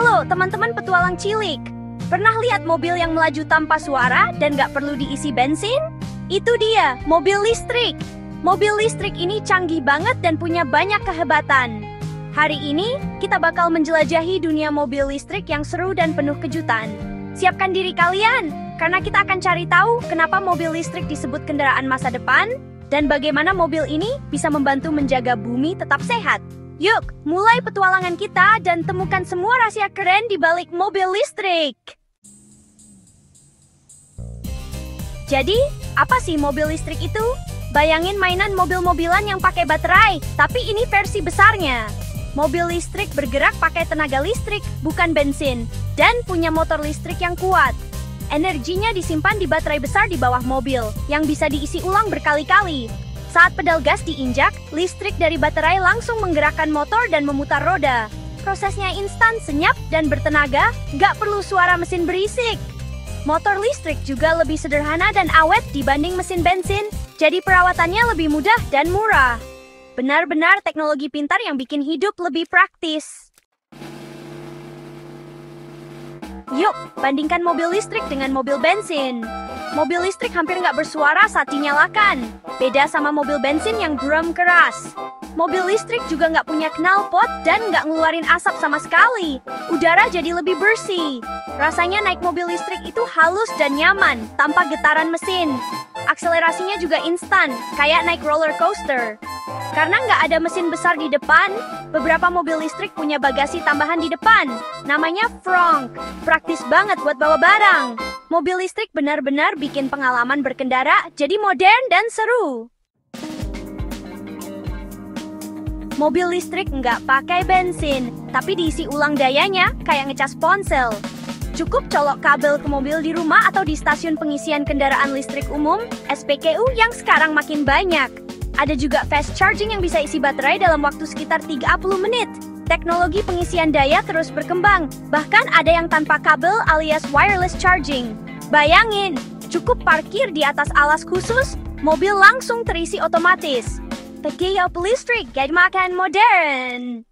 Halo teman-teman petualang cilik. Pernah lihat mobil yang melaju tanpa suara dan gak perlu diisi bensin? Itu dia, mobil listrik. Mobil listrik ini canggih banget dan punya banyak kehebatan. Hari ini, kita bakal menjelajahi dunia mobil listrik yang seru dan penuh kejutan. Siapkan diri kalian, karena kita akan cari tahu kenapa mobil listrik disebut kendaraan masa depan, dan bagaimana mobil ini bisa membantu menjaga bumi tetap sehat. Yuk, mulai petualangan kita dan temukan semua rahasia keren di balik mobil listrik. Jadi, apa sih mobil listrik itu? Bayangin mainan mobil-mobilan yang pakai baterai, tapi ini versi besarnya. Mobil listrik bergerak pakai tenaga listrik, bukan bensin, dan punya motor listrik yang kuat. Energinya disimpan di baterai besar di bawah mobil, yang bisa diisi ulang berkali-kali. Saat pedal gas diinjak, listrik dari baterai langsung menggerakkan motor dan memutar roda. Prosesnya instan, senyap, dan bertenaga, nggak perlu suara mesin berisik. Motor listrik juga lebih sederhana dan awet dibanding mesin bensin, jadi perawatannya lebih mudah dan murah. Benar-benar teknologi pintar yang bikin hidup lebih praktis. Yuk, bandingkan mobil listrik dengan mobil bensin. Mobil listrik hampir nggak bersuara saat dinyalakan. Beda sama mobil bensin yang drum keras. Mobil listrik juga nggak punya knalpot dan nggak ngeluarin asap sama sekali. Udara jadi lebih bersih. Rasanya naik mobil listrik itu halus dan nyaman, tanpa getaran mesin. Akselerasinya juga instan, kayak naik roller coaster. Karena nggak ada mesin besar di depan, beberapa mobil listrik punya bagasi tambahan di depan. Namanya frunk. Praktis banget buat bawa barang. Mobil listrik benar-benar bikin pengalaman berkendara jadi modern dan seru. Mobil listrik nggak pakai bensin, tapi diisi ulang dayanya kayak ngecas ponsel. Cukup colok kabel ke mobil di rumah atau di stasiun pengisian kendaraan listrik umum, SPKU yang sekarang makin banyak. Ada juga fast charging yang bisa isi baterai dalam waktu sekitar 30 menit. Teknologi pengisian daya terus berkembang, bahkan ada yang tanpa kabel alias wireless charging. Bayangin, cukup parkir di atas alas khusus, mobil langsung terisi otomatis. Pakai listrik, gaya makan modern.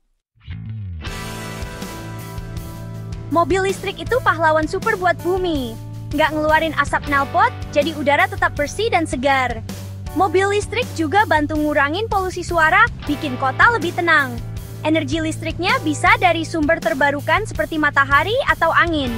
Mobil listrik itu pahlawan super buat bumi. Nggak ngeluarin asap knalpot, jadi udara tetap bersih dan segar. Mobil listrik juga bantu ngurangin polusi suara, bikin kota lebih tenang. Energi listriknya bisa dari sumber terbarukan seperti matahari atau angin.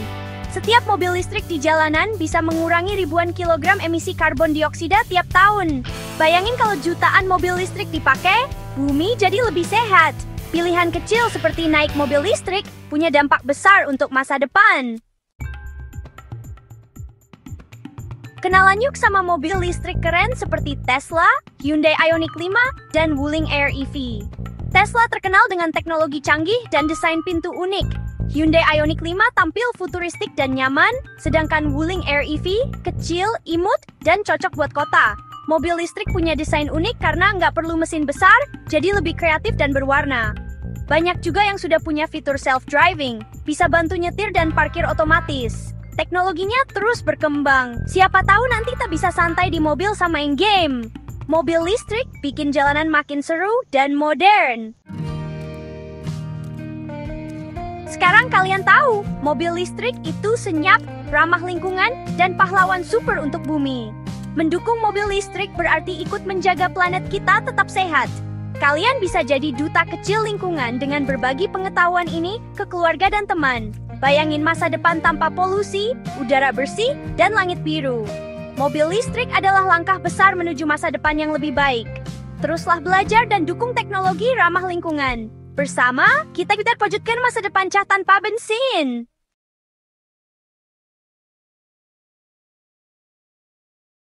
Setiap mobil listrik di jalanan bisa mengurangi ribuan kilogram emisi karbon dioksida tiap tahun. Bayangin kalau jutaan mobil listrik dipakai, bumi jadi lebih sehat. Pilihan kecil seperti naik mobil listrik punya dampak besar untuk masa depan. Kenalan yuk sama mobil listrik keren seperti Tesla, Hyundai Ioniq 5, dan Wuling Air EV. Tesla terkenal dengan teknologi canggih dan desain pintu unik. Hyundai Ioniq 5 tampil futuristik dan nyaman, sedangkan Wuling Air EV kecil, imut, dan cocok buat kota. Mobil listrik punya desain unik karena nggak perlu mesin besar, jadi lebih kreatif dan berwarna. Banyak juga yang sudah punya fitur self-driving, bisa bantu nyetir dan parkir otomatis. Teknologinya terus berkembang. Siapa tahu nanti kita bisa santai di mobil sama main game. Mobil listrik bikin jalanan makin seru dan modern. Sekarang kalian tahu, mobil listrik itu senyap, ramah lingkungan, dan pahlawan super untuk bumi. Mendukung mobil listrik berarti ikut menjaga planet kita tetap sehat. Kalian bisa jadi duta kecil lingkungan dengan berbagi pengetahuan ini ke keluarga dan teman. Bayangin masa depan tanpa polusi, udara bersih, dan langit biru. Mobil listrik adalah langkah besar menuju masa depan yang lebih baik. Teruslah belajar dan dukung teknologi ramah lingkungan. Bersama, kita wujudkan masa depan tanpa bensin.